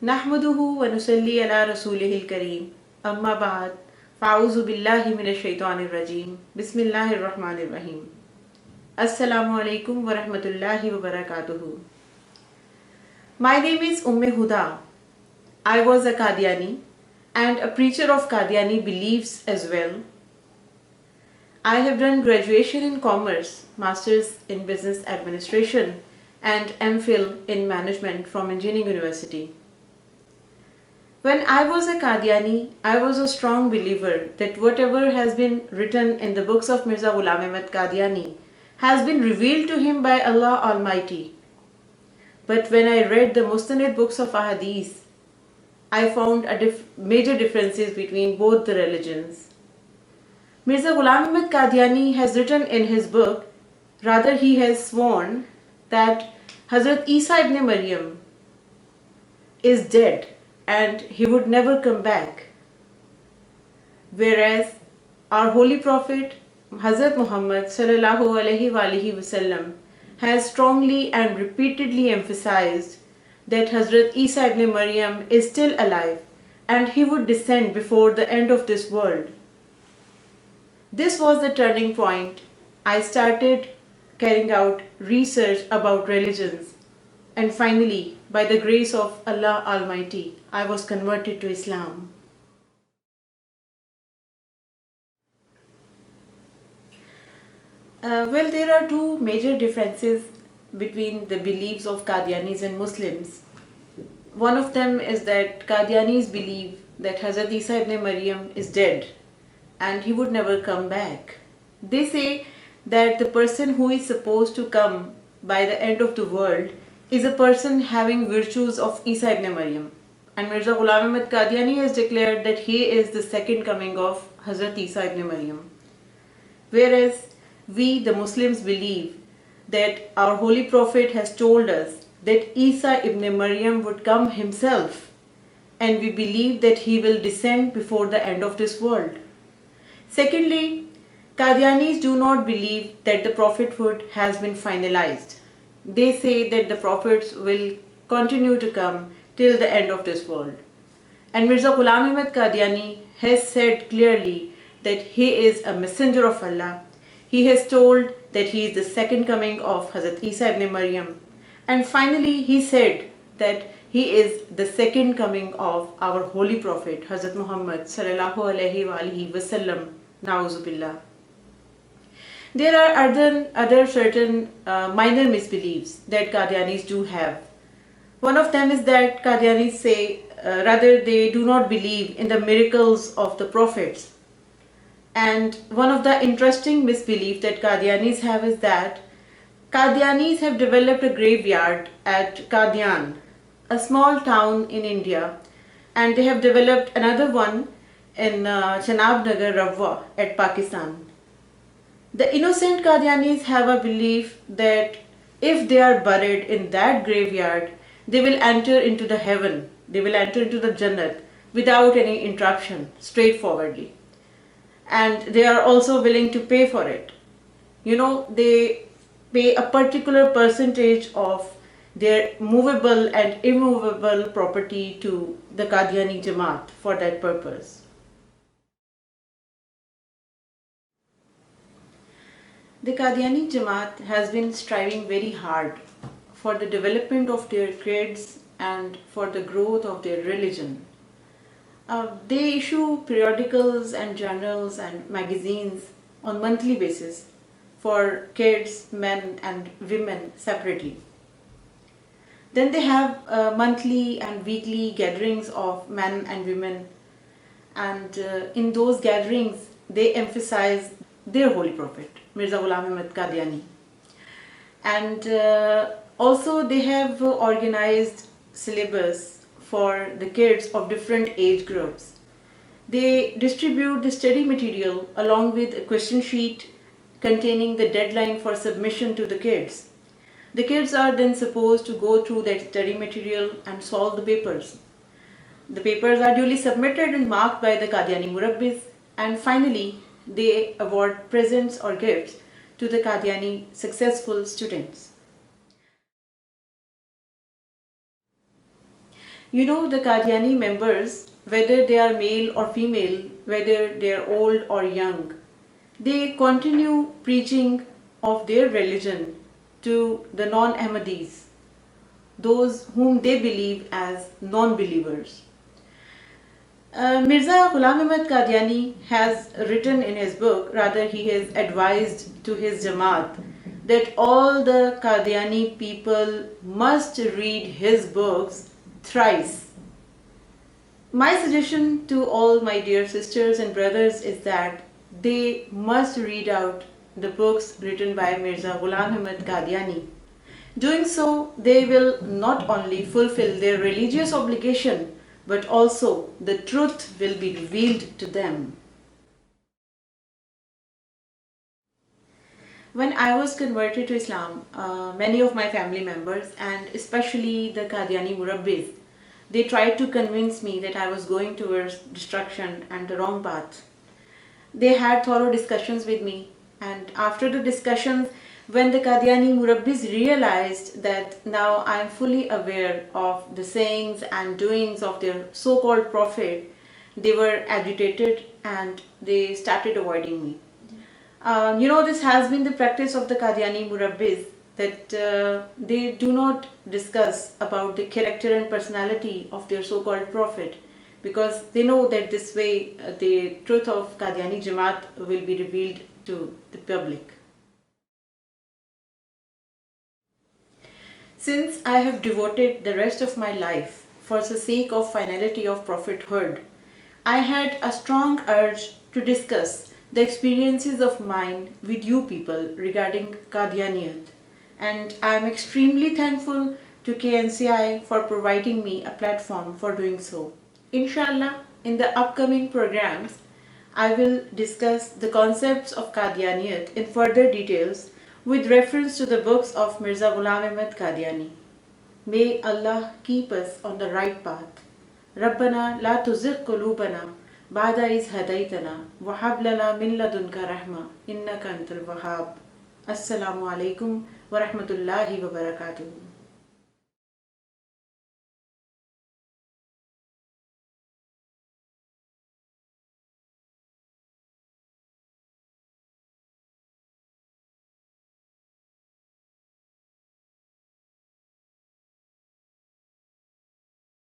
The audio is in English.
नहमदुहु व नुसल्ली अला रसूलिहिल करीम अम्मा बाद फ़ाऊज़ु बिल्लाहि मिनश शैतानिर रजीम बिस्मिल्लाहिर रहमानिर रहीम अस्सलामु अलैकुम व रहमतुल्लाहि व बरकातुहू. My name is Huda. I was a Qadiyani and a preacher of Qadiyani beliefs as well. I have done graduation in commerce, masters in business administration and MPhil in management from Engineering University. When I was a Qadiyani, I was a strong believer that whatever has been written in the books of Mirza Ghulam Ahmad Qadiani has been revealed to him by Allah Almighty. But when I read the Mustanid books of Ahadith, I found major differences between both the religions. Mirza Ghulam Ahmad Qadiani has written in his book, rather he has sworn, that Hazrat Isa ibn Maryam is dead and he would never come back. Whereas our holy prophet Hazrat Muhammad sallallahu alaihi wasallam has strongly and repeatedly emphasized that Hazrat Isa ibn Maryam is still alive and he would descend before the end of this world. This was the turning point. I started carrying out research about religions, and finally, by the grace of Allah Almighty, I was converted to Islam. There are two major differences between the beliefs of Qadianis and Muslims. One of them is that Qadianis believe that Hazrat Isa ibn Maryam is dead and he would never come back. They say that the person who is supposed to come by the end of the world is a person having virtues of Isa ibn Maryam. And Mirza Ghulam Ahmad Qadiani has declared that he is the second coming of Hazrat Isa ibn Maryam. Whereas we, the Muslims, believe that our holy prophet has told us that Isa ibn Maryam would come himself, and we believe that he will descend before the end of this world. Secondly, Qadianis do not believe that the prophethood has been finalized. They say that the prophets will continue to come till the end of this world. And Mirza Ghulam Ahmad Qadiani has said clearly that he is a messenger of Allah. He has told that he is the second coming of Hazrat Isa ibn Maryam. And finally he said that he is the second coming of our holy prophet Hazrat Muhammad sallallahu alaihi wasallam. Na'uzubillah. There are other certain minor misbeliefs that Qadianis do have. One of them is that Qadianis say, rather they do not believe in the miracles of the prophets. And one of the interesting misbelief that Qadianis have is that Qadianis have developed a graveyard at Qadian, a small town in India, and they have developed another one in Chanab Nagar, Ravwa at Pakistan. The innocent Qadianis have a belief that if they are buried in that graveyard, they will enter into the heaven, they will enter into the Jannat without any interruption, straightforwardly. And they are also willing to pay for it. They pay a particular percentage of their movable and immovable property to the Qadiani Jamaat for that purpose. The Qadiani Jamaat has been striving very hard for the development of their creeds and for the growth of their religion. They issue periodicals and journals and magazines on monthly basis for kids, men and women separately. Then they have monthly and weekly gatherings of men and women, and in those gatherings they emphasize their holy prophet Mirza Ghulam Ahmad Qadiani. And also they have organized syllabus for the kids of different age groups. They distribute the study material along with a question sheet containing the deadline for submission to the kids. The kids are then supposed to go through that study material and solve the papers. The papers are duly submitted and marked by the Qadiani Murabbis, and finally they award presents or gifts to the Qadiani successful students. You know, the Qadiani members, whether they are male or female, whether they are old or young, they continue preaching of their religion to the non-Ahmadis, those whom they believe as non-believers. Mirza Ghulam Ahmad Qadiani has written in his book, rather he has advised to his Jamaat, that all the Qadiani people must read his books thrice. My suggestion to all my dear sisters and brothers is that they must read out the books written by Mirza Ghulam Ahmad Qadiani. Doing so, they will not only fulfill their religious obligation, but also the truth will be revealed to them. When I was converted to Islam, many of my family members and especially the Qadiani Murabbis, they tried to convince me that I was going towards destruction and the wrong path. They had thorough discussions with me, and after the discussions, when the Qadiani Murabbis realized that now I am fully aware of the sayings and doings of their so-called prophet, they were agitated and they started avoiding me. This has been the practice of the Qadiani Murabbis, that they do not discuss about the character and personality of their so-called prophet, because they know that this way the truth of Qadiani Jamaat will be revealed to the public. Since I have devoted the rest of my life for the sake of finality of prophethood, I had a strong urge to discuss the experiences of mine with you people regarding Qadianiyat, and I am extremely thankful to KNCI for providing me a platform for doing so. Inshallah, in the upcoming programs, I will discuss the concepts of Qadianiyat in further details with reference to the books of Mirza Ghulam Ahmad Qadiani. May Allah keep us on the right path. ربنا لا تزغ قلوبنا بعد إذ هديتنا وهب لنا من لدنك رحمة إنك أنت الوهاب. السلام عليكم ورحمة الله وبركاته.